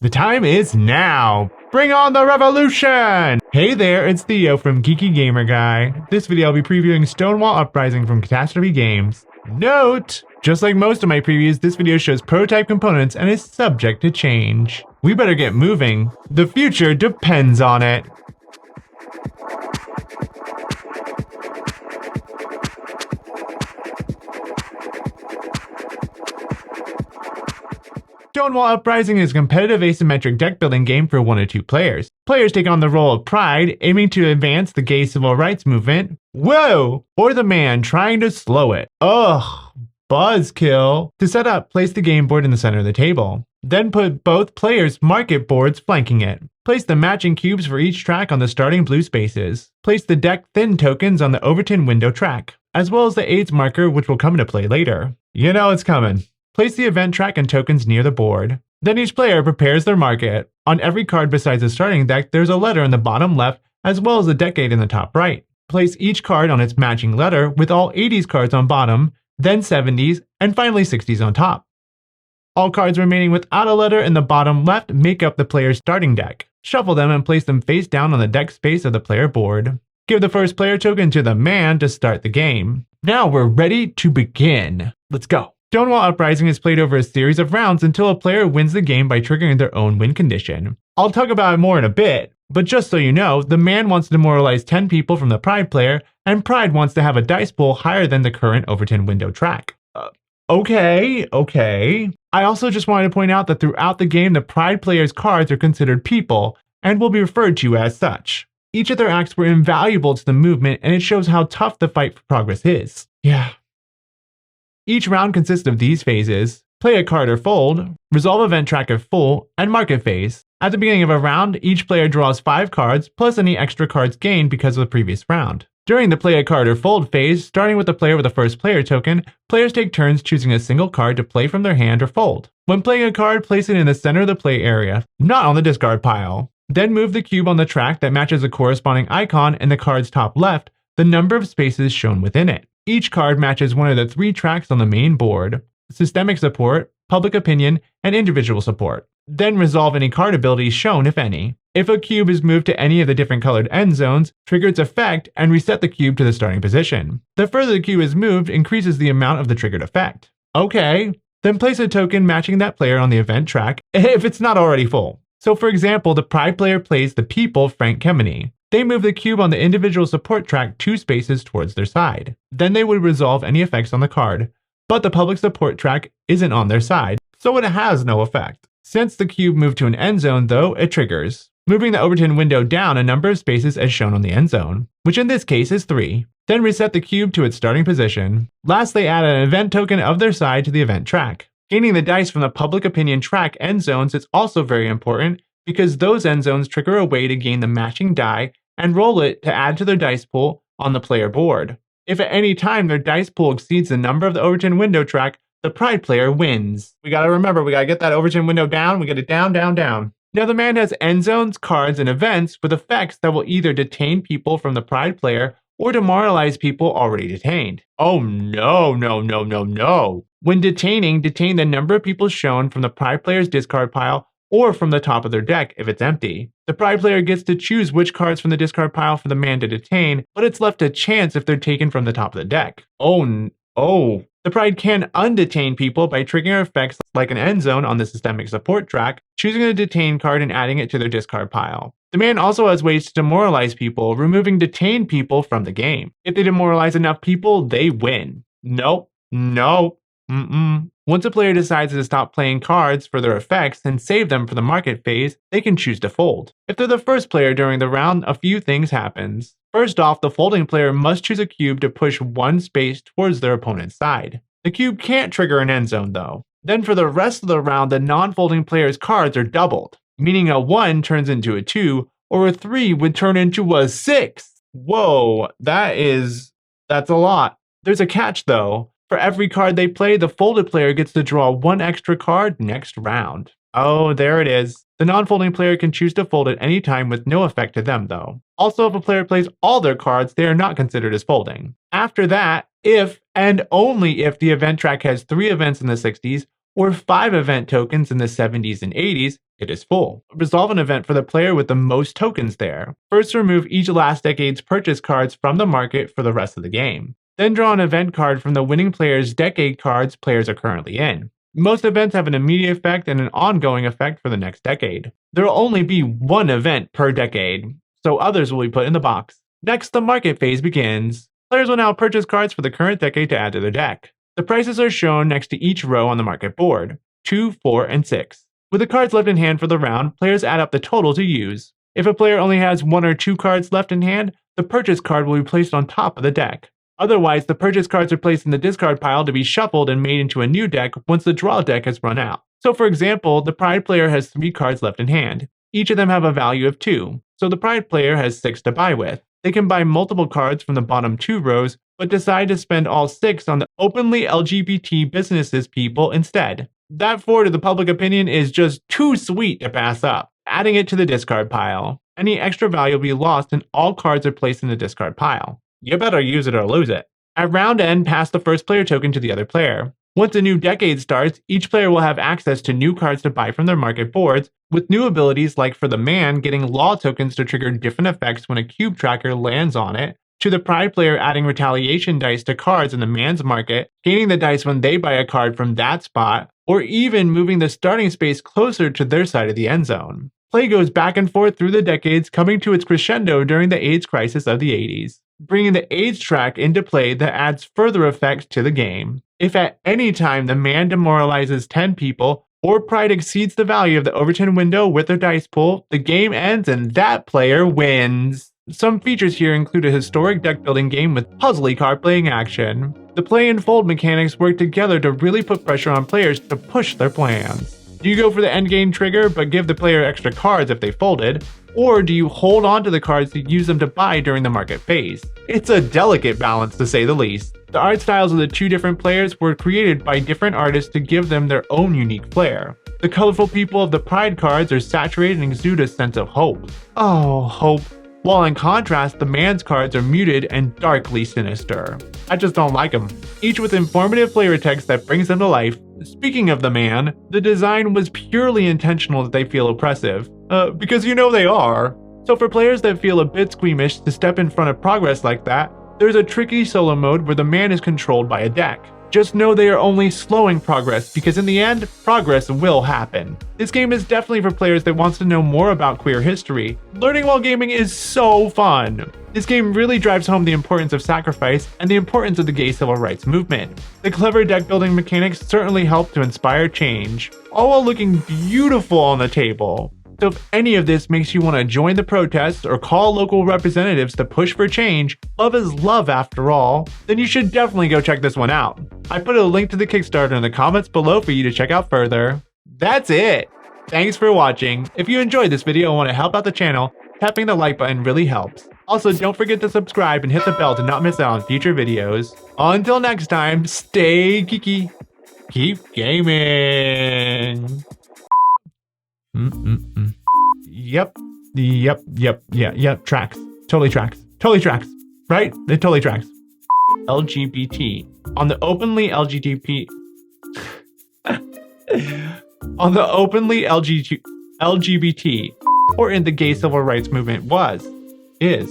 The time is now! Bring on the revolution! Hey there, it's Theo from Geeky Gamer Guy. This video I'll be previewing Stonewall Uprising from Catastrophe Games. Note! Just like most of my previews, this video shows prototype components and is subject to change. We better get moving. The future depends on it. Stonewall Uprising is a competitive asymmetric deck-building game for 1 to 2 players. Players take on the role of Pride, aiming to advance the gay civil rights movement, whoa, or the man trying to slow it. Ugh, buzzkill. To set up, place the game board in the center of the table. Then put both players' market boards flanking it. Place the matching cubes for each track on the starting blue spaces. Place the deck thin tokens on the Overton window track, as well as the AIDS marker, which will come into play later. You know it's coming. Place the event track and tokens near the board. Then each player prepares their market. On every card besides the starting deck, there's a letter in the bottom left, as well as a decade in the top right. Place each card on its matching letter, with all 80s cards on bottom, then 70s, and finally 60s on top. All cards remaining without a letter in the bottom left make up the player's starting deck. Shuffle them and place them face down on the deck space of the player board. Give the first player token to the man to start the game. Now we're ready to begin. Let's go. Stonewall Uprising is played over a series of rounds until a player wins the game by triggering their own win condition. I'll talk about it more in a bit, but just so you know, the man wants to demoralize 10 people from the Pride player, and Pride wants to have a dice pool higher than the current Overton window track. Okay. I also just wanted to point out that throughout the game, the Pride player's cards are considered people, and will be referred to as such. Each of their acts were invaluable to the movement, and it shows how tough the fight for progress is. Yeah. Each round consists of these phases: play a card or fold, resolve event track if full, and market phase. At the beginning of a round, each player draws 5 cards, plus any extra cards gained because of the previous round. During the play a card or fold phase, starting with the player with the first player token, players take turns choosing a single card to play from their hand or fold. When playing a card, place it in the center of the play area, not on the discard pile. Then move the cube on the track that matches the corresponding icon in the card's top left, the number of spaces shown within it. Each card matches one of the 3 tracks on the main board: systemic support, public opinion, and individual support. Then resolve any card abilities shown, if any. If a cube is moved to any of the different colored end zones, trigger its effect and reset the cube to the starting position. The further the cube is moved increases the amount of the triggered effect. Okay, then place a token matching that player on the event track if it's not already full. So for example, the Pride player plays the people Frank Kemeny. They move the cube on the individual support track 2 spaces towards their side. Then they would resolve any effects on the card, but the public support track isn't on their side, so it has no effect. Since the cube moved to an end zone though, it triggers, moving the Overton window down a number of spaces as shown on the end zone, which in this case is 3. Then reset the cube to its starting position. Lastly, add an event token of their side to the event track. Gaining the dice from the public opinion track end zones is also very important, because those end zones trigger a way to gain the matching die and roll it to add to their dice pool on the player board. If at any time their dice pool exceeds the number of the Overton window track, the Pride player wins. We gotta remember, we gotta get that Overton window down, we get it down. Now the man has end zones, cards, and events with effects that will either detain people from the Pride player or demoralize people already detained. Oh no. When detain the number of people shown from the Pride player's discard pile or from the top of their deck if it's empty. The Pride player gets to choose which cards from the discard pile for the man to detain, but it's left to chance if they're taken from the top of the deck. Oh. The Pride can undetain people by triggering effects like an end zone on the systemic support track, choosing a detain card and adding it to their discard pile. The man also has ways to demoralize people, removing detained people from the game. If they demoralize enough people, they win. Nope. Once a player decides to stop playing cards for their effects and save them for the market phase, they can choose to fold. If they're the first player during the round, a few things happens. First off, the folding player must choose a cube to push 1 space towards their opponent's side. The cube can't trigger an end zone though. Then for the rest of the round, the non-folding player's cards are doubled, meaning a 1 turns into a 2, or a 3 would turn into a 6. Whoa, that's a lot. There's a catch though. For every card they play, the folded player gets to draw 1 extra card next round. Oh, there it is. The non-folding player can choose to fold at any time with no effect to them though. Also, if a player plays all their cards, they are not considered as folding. After that, if and only if the event track has 3 events in the 60s or 5 event tokens in the 70s and 80s, it is full. Resolve an event for the player with the most tokens there. First, remove each last decade's purchase cards from the market for the rest of the game. Then draw an event card from the winning player's decade cards players are currently in. Most events have an immediate effect and an ongoing effect for the next decade. There will only be one event per decade, so others will be put in the box. Next, the market phase begins. Players will now purchase cards for the current decade to add to their deck. The prices are shown next to each row on the market board, 2, 4, and 6. With the cards left in hand for the round, players add up the total to use. If a player only has 1 or 2 cards left in hand, the purchase card will be placed on top of the deck. Otherwise, the purchase cards are placed in the discard pile to be shuffled and made into a new deck once the draw deck has run out. So for example, the Pride player has 3 cards left in hand. Each of them have a value of 2, so the Pride player has 6 to buy with. They can buy multiple cards from the bottom 2 rows, but decide to spend all 6 on the openly LGBT businesses people instead. That 4 to the public opinion is just too sweet to pass up, adding it to the discard pile. Any extra value will be lost and all cards are placed in the discard pile. You better use it or lose it. At round end, pass the first player token to the other player. Once a new decade starts, each player will have access to new cards to buy from their market boards, with new abilities like for the man getting law tokens to trigger different effects when a cube tracker lands on it, to the Pride player adding retaliation dice to cards in the man's market, gaining the dice when they buy a card from that spot, or even moving the starting space closer to their side of the end zone. Play goes back and forth through the decades, coming to its crescendo during the AIDS crisis of the 80s, bringing the AIDS track into play that adds further effects to the game. If at any time the man demoralizes 10 people, or Pride exceeds the value of the Overton window with their dice pool, the game ends and that player wins. Some features here include a historic deck building game with puzzly card playing action. The play and fold mechanics work together to really put pressure on players to push their plans. Do you go for the endgame trigger but give the player extra cards if they folded? Or do you hold on to the cards to use them to buy during the market phase? It's a delicate balance to say the least. The art styles of the 2 different players were created by different artists to give them their own unique flair. The colorful people of the Pride cards are saturated and exude a sense of hope. Oh, hope. While in contrast, the man's cards are muted and darkly sinister. I just don't like them. Each with informative flavor text that brings them to life. Speaking of the man, the design was purely intentional that they feel oppressive. Because you know they are. So for players that feel a bit squeamish to step in front of progress like that, there's a tricky solo mode where the man is controlled by a deck. Just know they are only slowing progress because in the end, progress will happen. This game is definitely for players that wants to know more about queer history. Learning while gaming is so fun. This game really drives home the importance of sacrifice and the importance of the gay civil rights movement. The clever deck building mechanics certainly help to inspire change, all while looking beautiful on the table. So if any of this makes you want to join the protests or call local representatives to push for change, love is love after all, then you should definitely go check this one out. I put a link to the Kickstarter in the comments below for you to check out further. That's it! Thanks for watching. If you enjoyed this video and want to help out the channel, tapping the like button really helps. Also, don't forget to subscribe and hit the bell to not miss out on future videos. Until next time, stay geeky. Keep gaming. Yep. Tracks. Totally tracks. Right? It totally tracks. LGBT. On the openly LGBT. On the openly LGBT. Or in the gay civil rights movement is.